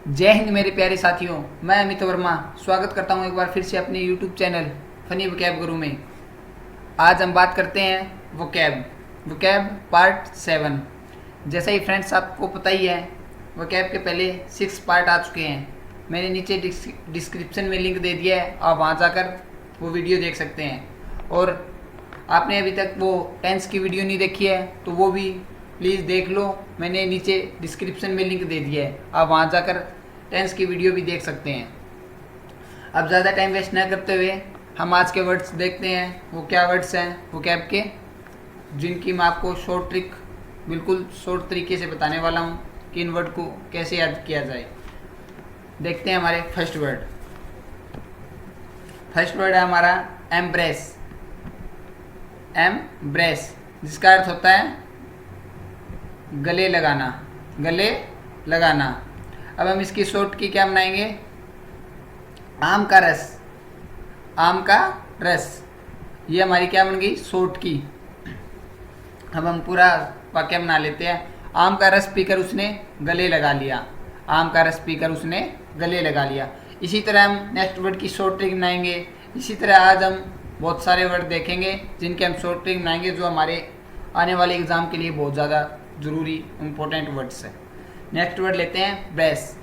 जय हिंद मेरे प्यारे साथियों। मैं अमित वर्मा स्वागत करता हूं एक बार फिर से अपने यूट्यूब चैनल फनी वोकैब गुरु में। आज हम बात करते हैं वोकैब वोकैब पार्ट 7। जैसा ही फ्रेंड्स आपको पता ही है, वोकैब के पहले 6 पार्ट आ चुके हैं। मैंने नीचे डिस्क्रिप्शन में लिंक दे दिया है, आप वहां जाकर वो वीडियो देख सकते हैं। और आपने अभी तक वो टेंस की वीडियो नहीं देखी है तो वो भी प्लीज़ देख लो, मैंने नीचे डिस्क्रिप्शन में लिंक दे दिया है, आप वहाँ जाकर टेंस की वीडियो भी देख सकते हैं। अब ज़्यादा टाइम वेस्ट न करते हुए हम आज के वर्ड्स देखते हैं। वो क्या वर्ड्स हैं वोकैब के, जिनकी मैं आपको शॉर्ट ट्रिक बिल्कुल शॉर्ट तरीके से बताने वाला हूँ कि इन वर्ड को कैसे याद किया जाए। देखते हैं हमारे फर्स्ट वर्ड है हमारा एम्ब्रेस। एम्ब्रेस जिसका अर्थ होता है गले लगाना, गले लगाना। अब हम इसकी शॉर्ट की क्या बनाएंगे, आम का रस, आम का रस। ये हमारी क्या बन गई, शॉर्ट की। अब हम पूरा वाक्य बना लेते हैं। आम का रस पीकर उसने गले लगा लिया, आम का रस पीकर उसने गले लगा लिया। इसी तरह हम नेक्स्ट वर्ड की शॉर्ट ट्रिक बनाएंगे। इसी तरह आज हम बहुत सारे वर्ड देखेंगे जिनके हम शॉर्ट ट्रिक बनाएंगे, जो हमारे आने वाले एग्जाम के लिए बहुत ज़्यादा जरूरी इंपॉर्टेंट वर्ड्स है। नेक्स्ट वर्ड लेते हैं ब्रेस,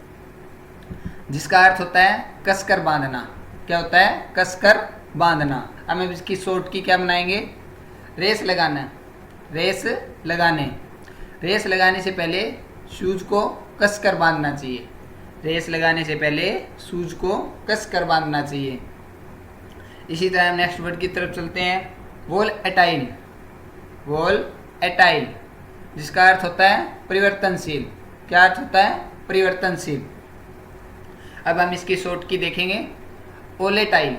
जिसका अर्थ होता है कसकर बांधना। क्या होता है, कसकर बांधना। अब हम इसकी शॉर्ट की क्या बनाएंगे, रेस लगाना, रेस लगाने। रेस लगाने से पहले शूज को कसकर बांधना चाहिए, रेस लगाने से पहले शूज को कसकर बांधना चाहिए। इसी तरह हम नेक्स्ट वर्ड की तरफ चलते हैं, वोलेटाइल। वोलेटाइल जिसका अर्थ होता है परिवर्तनशील। क्या अर्थ होता है, परिवर्तनशील। अब हम इसकी शॉर्ट की देखेंगे, ओलेटाइल।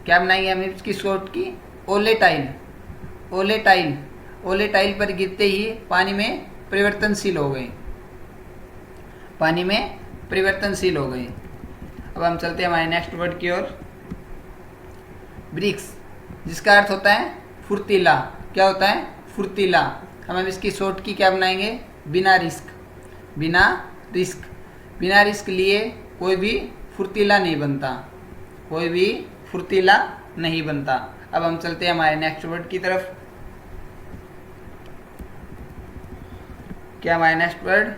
क्या बनाएंगे हम इसकी शॉर्ट की, ओलेटाइल। ओलेटाइल, ओलेटाइल पर गिरते ही पानी में परिवर्तनशील हो गए, पानी में परिवर्तनशील हो गए। अब हम चलते हैं हमारे नेक्स्ट वर्ड की ओर, ब्रिक्स जिसका अर्थ होता है फुर्तीला। क्या होता है, फुर्तीला। हम इसकी शॉर्ट की क्या बनाएंगे, बिना रिस्क। बिना रिस्क, बिना रिस्क लिए कोई भी फुर्तीला नहीं बनता, कोई भी फुर्तीला नहीं बनता। अब हम चलते हैं हमारे नेक्स्ट वर्ड की तरफ। क्या हमारे नेक्स्ट वर्ड,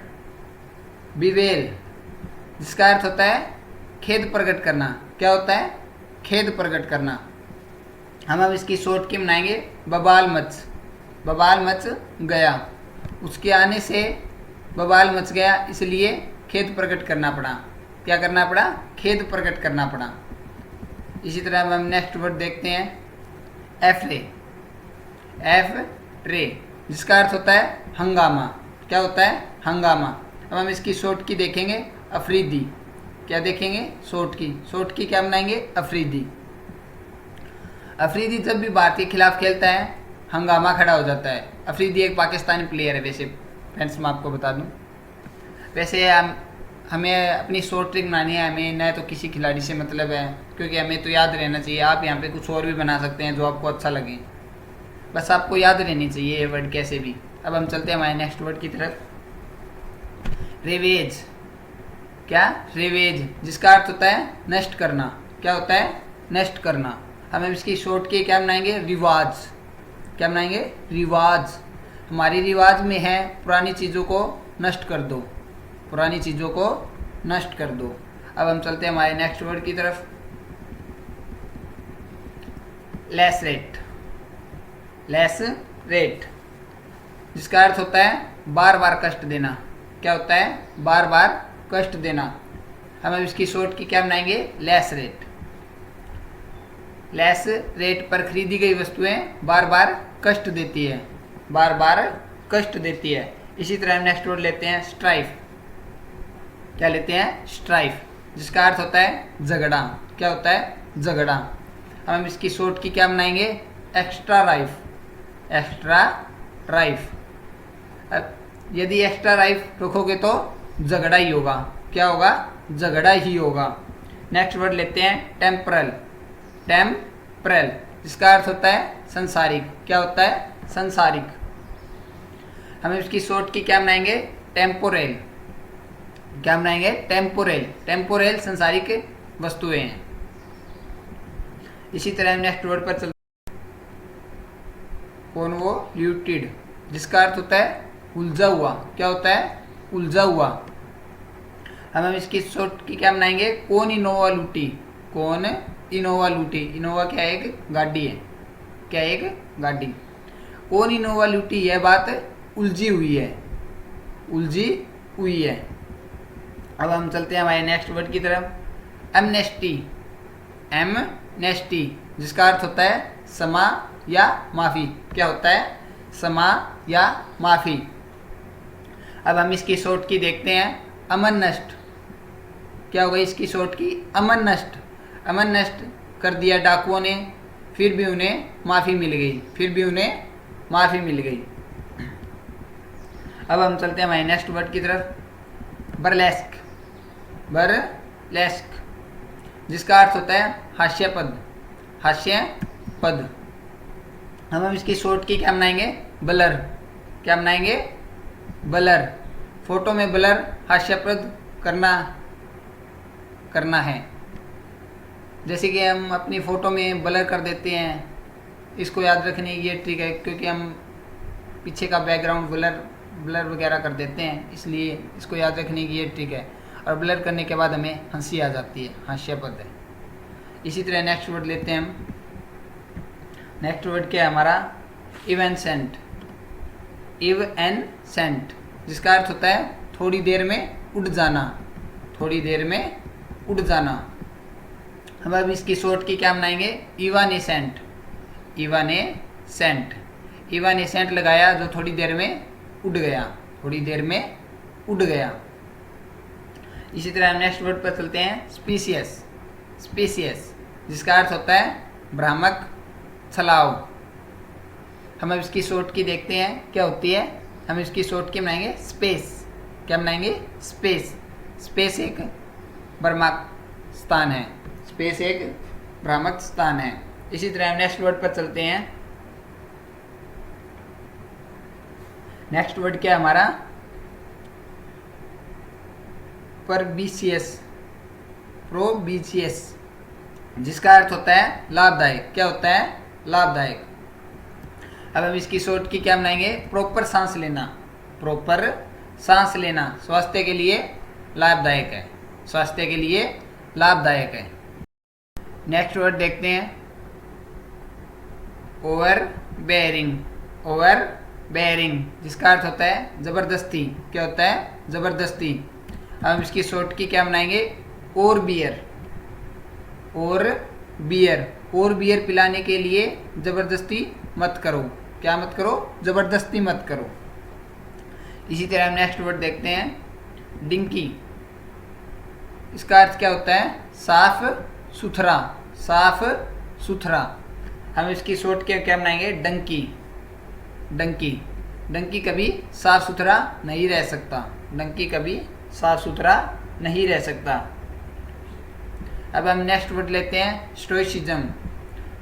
बिवेल जिसका अर्थ होता है खेद प्रकट करना। क्या होता है, खेद प्रकट करना। हम अब इसकी शॉर्ट की बनाएंगे, बबाल मच। बबाल मच गया, उसके आने से बबाल मच गया, इसलिए खेद प्रकट करना पड़ा। क्या करना पड़ा, खेद प्रकट करना पड़ा। इसी तरह हम नेक्स्ट वर्ड देखते हैं, एफ रे। एफ रे जिसका अर्थ होता है हंगामा। क्या होता है, हंगामा। अब हम इसकी शॉर्ट की देखेंगे, अफरीदी। क्या देखेंगे, शॉर्ट की। शॉर्ट की क्या बनाएंगे, अफरीदी। अफरीदी जब भी भारत के खिलाफ खेलता है हंगामा खड़ा हो जाता है। अफरीदी एक पाकिस्तानी प्लेयर है वैसे फ्रेंड्स, मैं आपको बता दूं। वैसे हमें अपनी शॉर्ट ट्रिक बनानी है, हमें न तो किसी खिलाड़ी से मतलब है, क्योंकि हमें तो याद रहना चाहिए। आप यहाँ पे कुछ और भी बना सकते हैं जो आपको अच्छा लगे, बस आपको याद रहनी चाहिए ये वर्ड कैसे भी। अब हम चलते हैं हमारे नेक्स्ट वर्ड की तरफ, रेवेज। क्या, रेवेज जिसका अर्थ होता है नष्ट करना। क्या होता है, नष्ट करना। हम इसकी शॉर्ट की क्या बनाएंगे, रिवाज। क्या बनाएंगे, रिवाज। हमारी रिवाज में है पुरानी चीज़ों को नष्ट कर दो, पुरानी चीज़ों को नष्ट कर दो। अब हम चलते हैं हमारे नेक्स्ट वर्ड की तरफ, लैसरेट। लैसरेट जिसका अर्थ होता है बार बार कष्ट देना। क्या होता है, बार बार कष्ट देना। हम इसकी शॉर्ट की क्या बनाएंगे, लैसरेट। लेस रेट पर खरीदी गई वस्तुएं बार बार कष्ट देती है, बार बार कष्ट देती है। इसी तरह हम नेक्स्ट वर्ड लेते हैं, स्ट्राइफ। क्या लेते हैं, स्ट्राइफ जिसका अर्थ होता है झगड़ा। क्या होता है, झगड़ा। हम इसकी शॉर्ट की क्या बनाएंगे, एक्स्ट्रा राइफ। Extra rife. यदि एक्स्ट्रा राइफ रखोगे तो झगड़ा ही होगा। क्या होगा, झगड़ा ही होगा। नेक्स्ट वर्ड लेते हैं, टेम्परल। टेम्परल जिसका अर्थ होता है संसारिक। क्या होता है, संसारिक। हम इसकी शॉर्ट की क्या बनाएंगे, टेम्पोरेल। क्या बनाएंगे? टेम्पोरल। टेम्पोरल संसारिक वस्तुएं हैं। इसी तरह नेक्स्ट वर्ड पर चलते हैं, कॉन्वोल्यूटेड, जिसका अर्थ होता है उलझा हुआ। क्या होता है? उलझा हुआ। हम इसकी शॉर्ट की क्या बनाएंगे? कौन इनोवा लूटी। कौन इनोवा लूटी। इनोवा क्या है? एक गाड़ी है। क्या है? एक गाड़ी। कौन इनोवा लूटी, यह बात उलझी हुई है। उलझी हुई है। अब हम चलते हैं हमारे नेक्स्ट वर्ड की तरफ, एमनेस्टी। एमनेस्टी, जिसका अर्थ होता है क्षमा या माफी। क्या होता है? क्षमा या माफी। अब हम इसकी शॉर्ट की देखते हैं, अमन नष्ट। क्या होगा इसकी शॉर्ट की? अमन नष्ट। अमन नष्ट कर दिया डाकुओं ने, फिर भी उन्हें माफी मिल गई। फिर भी उन्हें माफी मिल गई। अब हम चलते हैं हमारे नेक्स्ट वर्ड की तरफ, बर्लेस्क। बर्लेस्क, जिसका अर्थ होता है हास्यपद। हास्यपद। हम इसकी शॉर्ट की क्या बनाएंगे? ब्लर। क्या बनाएंगे? ब्लर। फोटो में ब्लर हास्यप्रद करना है। जैसे कि हम अपनी फ़ोटो में ब्लर कर देते हैं, इसको याद रखने की ये ट्रिक है, क्योंकि हम पीछे का बैकग्राउंड ब्लर वगैरह कर देते हैं, इसलिए इसको याद रखने की ये ट्रिक है। और ब्लर करने के बाद हमें हंसी आ जाती है, हास्यास्पद है। इसी तरह नेक्स्ट वर्ड लेते हैं हम। नेक्स्ट वर्ड क्या है हमारा? इवेंसेंट। इवेंसेंट, जिसका अर्थ होता है थोड़ी देर में उड़ जाना। थोड़ी देर में उड़ जाना। हम अब इसकी शॉर्ट की क्या बनाएंगे? इवानेसेंट। इवानेसेंट। इवानेसेंट लगाया, जो थोड़ी देर में उड़ गया। थोड़ी देर में उड़ गया। इसी तरह हम नेक्स्ट वर्ड पर चलते हैं, स्पीशियस। स्पीशियस, जिसका अर्थ होता है भ्रामक, छलाव। हम अब इसकी शॉर्ट की देखते हैं क्या होती है। हम इसकी शॉर्ट की बनाएंगे स्पेस। क्या बनाएंगे? स्पेस। स्पेस एक भ्रामक स्थान है। स्पेस एक भ्रामक स्थान है। इसी तरह हम नेक्स्ट वर्ड पर चलते हैं। नेक्स्ट वर्ड क्या है हमारा? परबिशियस। प्रोबिशियस, जिसका अर्थ होता है लाभदायक। क्या होता है? लाभदायक। अब हम इसकी शॉर्ट की क्या बनाएंगे? प्रॉपर सांस लेना। प्रॉपर सांस लेना स्वास्थ्य के लिए लाभदायक है। स्वास्थ्य के लिए लाभदायक है। नेक्स्ट वर्ड देखते हैं, ओवर बेयरिंग। ओवर बेयरिंग, जिसका अर्थ होता है जबरदस्ती। क्या होता है? जबरदस्ती। हम इसकी शॉर्ट की क्या बनाएंगे? और बियर। और बियर। और बियर पिलाने के लिए जबरदस्ती मत करो। क्या मत करो? जबरदस्ती मत करो। इसी तरह हम नेक्स्ट वर्ड देखते हैं, डिंकी। इसका अर्थ क्या होता है? साफ सुथरा। साफ सुथरा। हम इसकी शॉर्ट के क्या बनाएंगे? डंकी। डंकी। डंकी कभी साफ सुथरा नहीं रह सकता। डंकी कभी साफ सुथरा नहीं रह सकता। अब हम नेक्स्ट वर्ड लेते हैं, स्टोइसिज्म,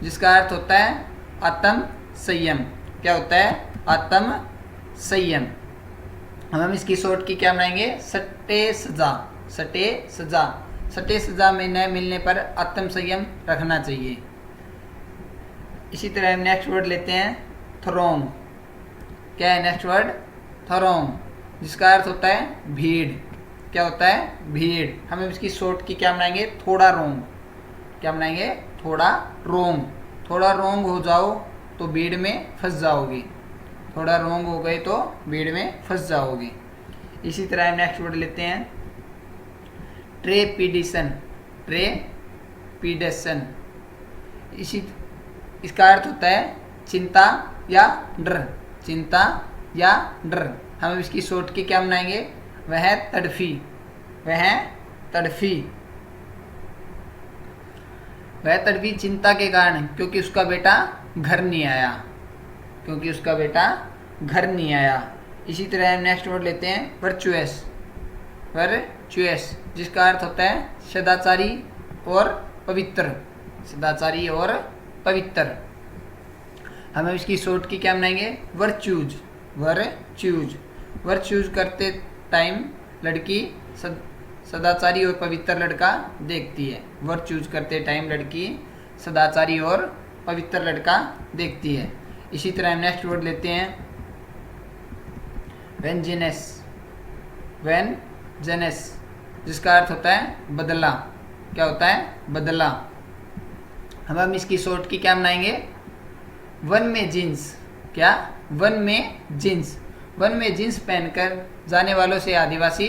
जिसका अर्थ होता है आत्म संयम। क्या होता है? आत्म संयम। हम इसकी शॉर्ट की क्या बनाएंगे? सट्टे सजा। सटे सजा। सटे सजा में न मिलने पर आत्म संयम रखना चाहिए। इसी तरह हम नेक्स्ट वर्ड लेते हैं, थ्रोंग। क्या है नेक्स्ट वर्ड? थ्रोंग, जिसका अर्थ होता है भीड़। क्या होता है? भीड़। हम इसकी शॉर्ट की क्या बनाएंगे? थोड़ा रोंग। क्या बनाएंगे? थोड़ा रोंग। थोड़ा रोंग हो जाओ तो भीड़ में फंस जाओगे। थोड़ा रोंग हो गए तो भीड़ में फंस जाओगे। इसी तरह हम नेक्स्ट वर्ड लेते हैं, ट्रेपिडिशन। ट्रेपिडेशन, इसका अर्थ होता है चिंता या डर। चिंता या डर। हम इसकी शॉर्ट की क्या बनाएंगे? वह तड़फी। वह तड़फी। वह तड़फी चिंता के कारण, क्योंकि उसका बेटा घर नहीं आया। क्योंकि उसका बेटा घर नहीं आया। इसी तरह हम नेक्स्ट वर्ड लेते हैं, वर्चुअस। वर्चुअस, जिसका अर्थ होता है सदाचारी और पवित्र। सदाचारी और पवित्र। हम इसकी शॉर्ट की क्या बनाएंगे? वर्च्यूज। वर्च्यूज। वर्च्यूज करते टाइम लड़की सदाचारी और पवित्र लड़का देखती है। वर्ड चूज करते टाइम लड़की सदाचारी और पवित्र लड़का देखती है। इसी तरह हम नेक्स्ट वर्ड लेते हैं वेंजेनेस। वेंजेनेस जिसका अर्थ होता है बदला। क्या होता है? बदला। हम इसकी शॉर्ट की क्या बनाएंगे? वन में जींस। क्या? वन में जींस। वन में जींस पहनकर जाने वालों से आदिवासी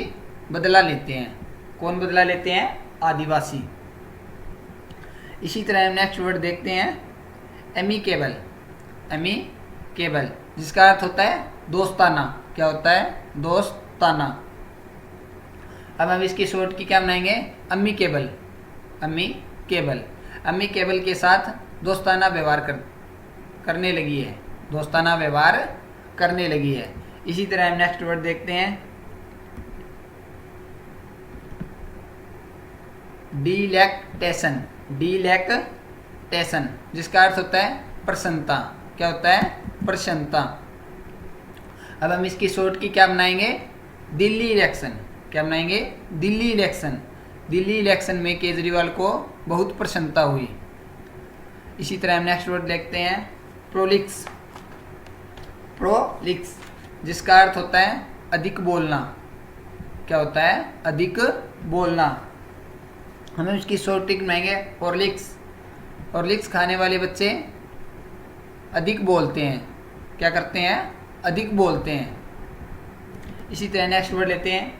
बदला लेते हैं। कौन बदला लेते हैं? आदिवासी। इसी तरह हम नेक्स्ट वर्ड देखते हैं एमिकेबल। एमिकेबल जिसका अर्थ होता है दोस्ताना। क्या होता है? दोस्ताना। अब हम इसकी शॉर्ट की क्या बनाएंगे? अम्मिकेबल। अम्मिकेबल। अम्मिकेबल के साथ दोस्ताना व्यवहार करने लगी है। दोस्ताना व्यवहार करने लगी है। इसी तरह हम नेक्स्ट वर्ड देखते हैं डिलेक्टेशन। डिलेक्टेशन जिसका अर्थ होता है प्रसन्नता। क्या होता है? प्रसन्नता। अब हम इसकी शॉर्ट की क्या बनाएंगे? दिल्ली इलेक्शन। क्या बनाएंगे? दिल्ली इलेक्शन। दिल्ली इलेक्शन में केजरीवाल को बहुत प्रसन्नता हुई। इसी तरह हम नेक्स्ट वर्ड देखते हैं प्रोलिक्स। प्रोलिक्स जिसका अर्थ होता है अधिक बोलना। क्या होता है? अधिक बोलना। हमें उसकी शॉर्ट ट्रिक बनाएंगे हॉर्लिक्स। हॉर्लिक्स खाने वाले बच्चे अधिक बोलते हैं। क्या करते हैं? अधिक बोलते हैं। इसी तरह नेक्स्ट वर्ड लेते हैं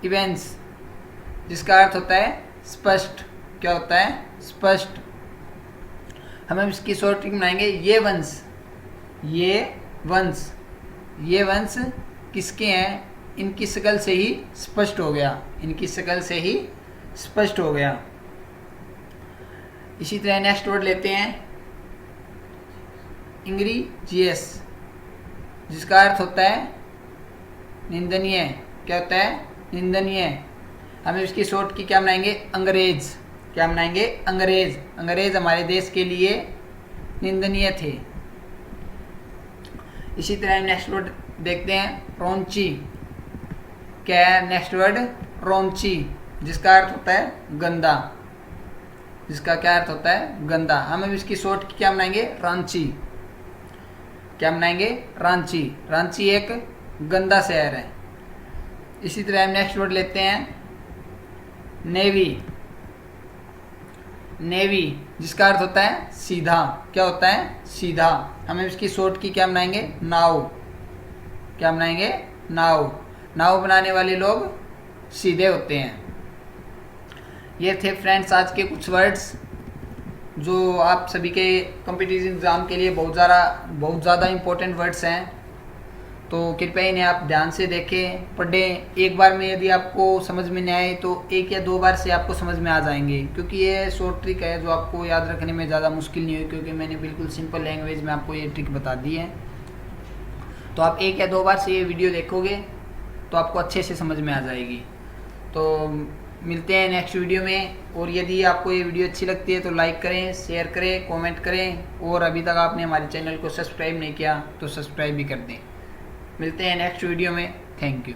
इवेंट्स जिसका अर्थ होता है स्पष्ट। क्या होता है? स्पष्ट। हम इसकी शॉर्ट ट्रिक बनाएंगे ये वंश। ये वंश। ये वंश किसके हैं? इनकी शक्ल से ही स्पष्ट हो गया। इनकी शक्ल से ही स्पष्ट हो गया। इसी तरह नेक्स्ट वर्ड लेते हैं इंग्रीजियस जिसका अर्थ होता है निंदनीय। क्या होता है? निंदनीय। हम इसकी शॉर्ट की क्या बनाएंगे? अंग्रेज। क्या बनाएंगे? अंग्रेज। अंग्रेज हमारे देश के लिए निंदनीय थे। इसी तरह हम नेक्स्ट वर्ड देखते हैं रौंची। क्या है नेक्स्ट वर्ड? रौंची जिसका अर्थ होता है गंदा। जिसका क्या अर्थ होता है? गंदा। हम इसकी शॉर्ट की क्या बनाएंगे? रांची। क्या बनाएंगे? रांची। रांची एक गंदा शहर है। इसी तरह हम नेक्स्ट वर्ड लेते हैं नेवी। नेवी जिसका अर्थ होता है सीधा। क्या होता है? सीधा। हम इसकी शॉर्ट की क्या बनाएंगे? नाव। क्या बनाएंगे? नाव। नाव बनाने वाले लोग सीधे होते हैं। ये थे फ्रेंड्स आज के कुछ वर्ड्स जो आप सभी के कॉम्पिटिटिव एग्ज़ाम के लिए बहुत ज़्यादा इम्पोर्टेंट वर्ड्स हैं। तो कृपया इन्हें आप ध्यान से देखें, पढ़ें। एक बार में यदि आपको समझ में नहीं आए तो एक या दो बार से आपको समझ में आ जाएंगे, क्योंकि ये शॉर्ट ट्रिक है जो आपको याद रखने में ज़्यादा मुश्किल नहीं हुई, क्योंकि मैंने बिल्कुल सिंपल लैंग्वेज में आपको ये ट्रिक बता दी है। तो आप एक या दो बार से ये वीडियो देखोगे तो आपको अच्छे से समझ में आ जाएगी। तो मिलते हैं नेक्स्ट वीडियो में। और यदि आपको ये वीडियो अच्छी लगती है तो लाइक करें, शेयर करें, कमेंट करें, और अभी तक आपने हमारे चैनल को सब्सक्राइब नहीं किया तो सब्सक्राइब भी कर दें। मिलते हैं नेक्स्ट वीडियो में। Thank you.